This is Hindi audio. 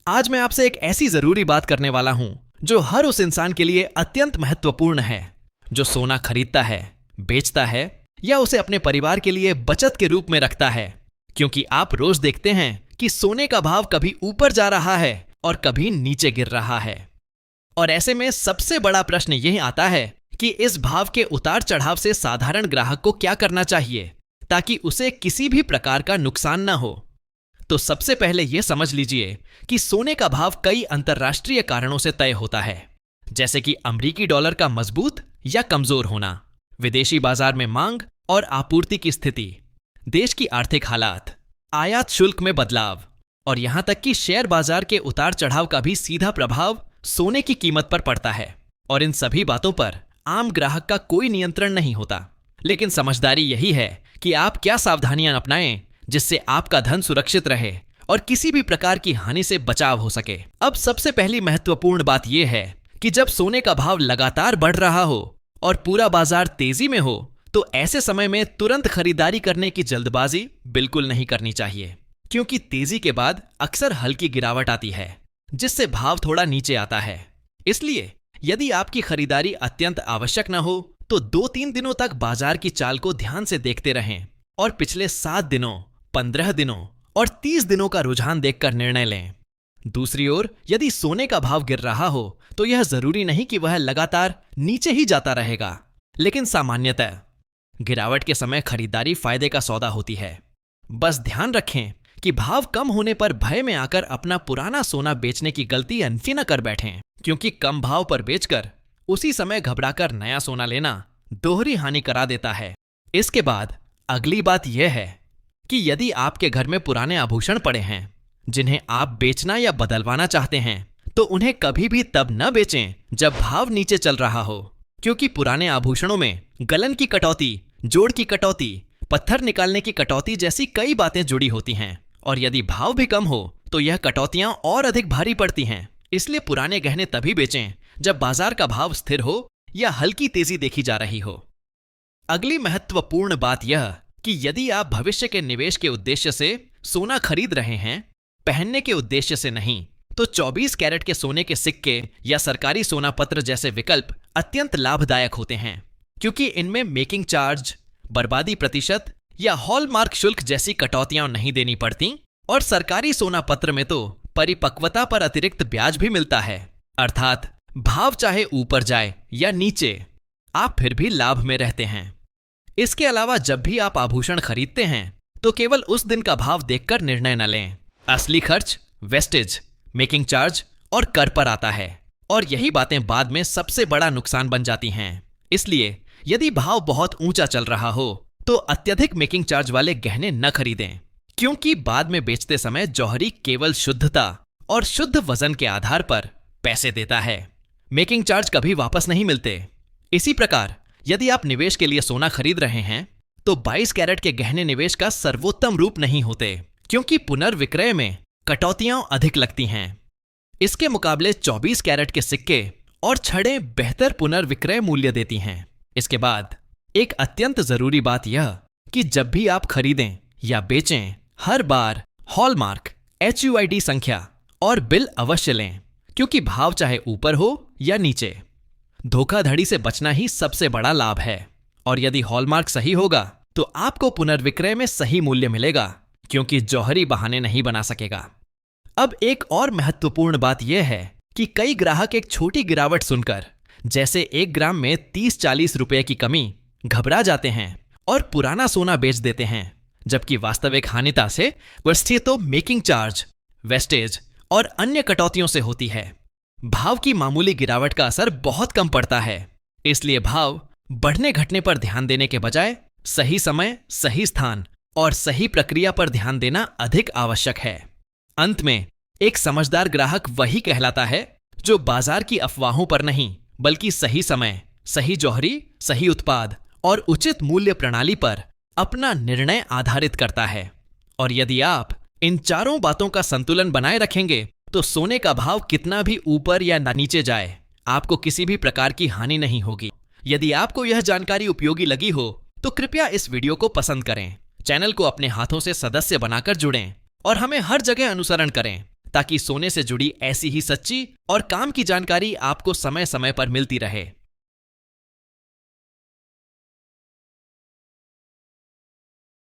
आज मैं आपसे एक ऐसी जरूरी बात करने वाला हूं जो हर उस इंसान के लिए अत्यंत महत्वपूर्ण है जो सोना खरीदता है, बेचता है या उसे अपने परिवार के लिए बचत के रूप में रखता है। क्योंकि आप रोज देखते हैं कि सोने का भाव कभी ऊपर जा रहा है और कभी नीचे गिर रहा है। और ऐसे में सबसे बड़ा प्रश्न यही आता है कि इस भाव के उतार चढ़ाव से साधारण ग्राहक को क्या करना चाहिए ताकि उसे किसी भी प्रकार का नुकसान न हो। तो सबसे पहले यह समझ लीजिए कि सोने का भाव कई अंतर्राष्ट्रीय कारणों से तय होता है, जैसे कि अमेरिकी डॉलर का मजबूत या कमजोर होना, विदेशी बाजार में मांग और आपूर्ति की स्थिति, देश की आर्थिक हालात, आयात शुल्क में बदलाव और यहां तक कि शेयर बाजार के उतार चढ़ाव का भी सीधा प्रभाव सोने की कीमत पर पड़ता है। और इन सभी बातों पर आम ग्राहक का कोई नियंत्रण नहीं होता। लेकिन समझदारी यही है कि आप क्या सावधानियां अपनाएं जिससे आपका धन सुरक्षित रहे और किसी भी प्रकार की हानि से बचाव हो सके। अब सबसे पहली महत्वपूर्ण बात यह है कि जब सोने का भाव लगातार बढ़ रहा हो और पूरा बाजार तेजी में हो तो ऐसे समय में तुरंत खरीदारी करने की जल्दबाजी बिल्कुल नहीं करनी चाहिए, क्योंकि तेजी के बाद अक्सर हल्की गिरावट आती है जिससे भाव थोड़ा नीचे आता है। इसलिए यदि आपकी खरीदारी अत्यंत आवश्यक न हो तो 2-3 दिनों तक बाजार की चाल को ध्यान से देखते रहें और पिछले 7 दिनों, 15 दिनों और 30 दिनों का रुझान देखकर निर्णय लें। दूसरी ओर यदि सोने का भाव गिर रहा हो तो यह जरूरी नहीं कि वह लगातार नीचे ही जाता रहेगा, लेकिन सामान्यतः गिरावट के समय खरीदारी फायदे का सौदा होती है। बस ध्यान रखें कि भाव कम होने पर भय में आकर अपना पुराना सोना बेचने की गलती अनफी न कर बैठें, क्योंकि कम भाव पर बेचकर उसी समय घबराकर नया सोना लेना दोहरी हानि करा देता है। इसके बाद अगली बात यह है कि यदि आपके घर में पुराने आभूषण पड़े हैं जिन्हें आप बेचना या बदलवाना चाहते हैं तो उन्हें कभी भी तब न बेचें जब भाव नीचे चल रहा हो, क्योंकि पुराने आभूषणों में गलन की कटौती, जोड़ की कटौती, पत्थर निकालने की कटौती जैसी कई बातें जुड़ी होती हैं और यदि भाव भी कम हो तो यह कटौतियां और अधिक भारी पड़ती हैं। इसलिए पुराने गहने तभी बेचें जब बाजार का भाव स्थिर हो या हल्की तेजी देखी जा रही हो। अगली महत्वपूर्ण बात यह कि यदि आप भविष्य के निवेश के उद्देश्य से सोना खरीद रहे हैं, पहनने के उद्देश्य से नहीं, तो 24 कैरेट के सोने के सिक्के या सरकारी सोना पत्र जैसे विकल्प अत्यंत लाभदायक होते हैं, क्योंकि इनमें मेकिंग चार्ज, बर्बादी प्रतिशत या हॉलमार्क शुल्क जैसी कटौतियां नहीं देनी पड़ती और सरकारी सोना पत्र में तो परिपक्वता पर अतिरिक्त ब्याज भी मिलता है। अर्थात भाव चाहे ऊपर जाए या नीचे, आप फिर भी लाभ में रहते हैं। इसके अलावा जब भी आप आभूषण खरीदते हैं तो केवल उस दिन का भाव देखकर निर्णय न लें। असली खर्च वेस्टेज, मेकिंग चार्ज और कर पर आता है और यही बातें बाद में सबसे बड़ा नुकसान बन जाती हैं। इसलिए यदि भाव बहुत ऊंचा चल रहा हो तो अत्यधिक मेकिंग चार्ज वाले गहने न खरीदें, क्योंकि बाद में बेचते समय जौहरी केवल शुद्धता और शुद्ध वजन के आधार पर पैसे देता है। मेकिंग चार्ज कभी वापस नहीं मिलते। इसी प्रकार यदि आप निवेश के लिए सोना खरीद रहे हैं तो 22 कैरेट के गहने निवेश का सर्वोत्तम रूप नहीं होते, क्योंकि पुनर्विक्रय में कटौतियां अधिक लगती हैं। इसके मुकाबले 24 कैरेट के सिक्के और छड़ें बेहतर पुनर्विक्रय मूल्य देती हैं। इसके बाद एक अत्यंत जरूरी बात यह कि जब भी आप खरीदें या बेचें, हर बार हॉलमार्क, HUID संख्या और बिल अवश्य लें, क्योंकि भाव चाहे ऊपर हो या नीचे, धोखाधड़ी से बचना ही सबसे बड़ा लाभ है। और यदि हॉलमार्क सही होगा तो आपको पुनर्विक्रय में सही मूल्य मिलेगा, क्योंकि जौहरी बहाने नहीं बना सकेगा। अब एक और महत्वपूर्ण बात यह है कि कई ग्राहक एक छोटी गिरावट सुनकर, जैसे 1 ग्राम में 30-40 रुपए की कमी, घबरा जाते हैं और पुराना सोना बेच देते हैं, जबकि वास्तविक हानिता से वस्तु तो मेकिंग चार्ज, वेस्टेज और अन्य कटौतियों से होती है। भाव की मामूली गिरावट का असर बहुत कम पड़ता है। इसलिए भाव बढ़ने घटने पर ध्यान देने के बजाय सही समय, सही स्थान और सही प्रक्रिया पर ध्यान देना अधिक आवश्यक है। अंत में एक समझदार ग्राहक वही कहलाता है जो बाजार की अफवाहों पर नहीं बल्कि सही समय, सही जौहरी, सही उत्पाद और उचित मूल्य प्रणाली पर अपना निर्णय आधारित करता है। और यदि आप इन चारों बातों का संतुलन बनाए रखेंगे तो सोने का भाव कितना भी ऊपर या नीचे जाए, आपको किसी भी प्रकार की हानि नहीं होगी। यदि आपको यह जानकारी उपयोगी लगी हो तो कृपया इस वीडियो को पसंद करें, चैनल को अपने हाथों से सदस्य बनाकर जुड़ें और हमें हर जगह अनुसरण करें ताकि सोने से जुड़ी ऐसी ही सच्ची और काम की जानकारी आपको समय समय पर मिलती रहे।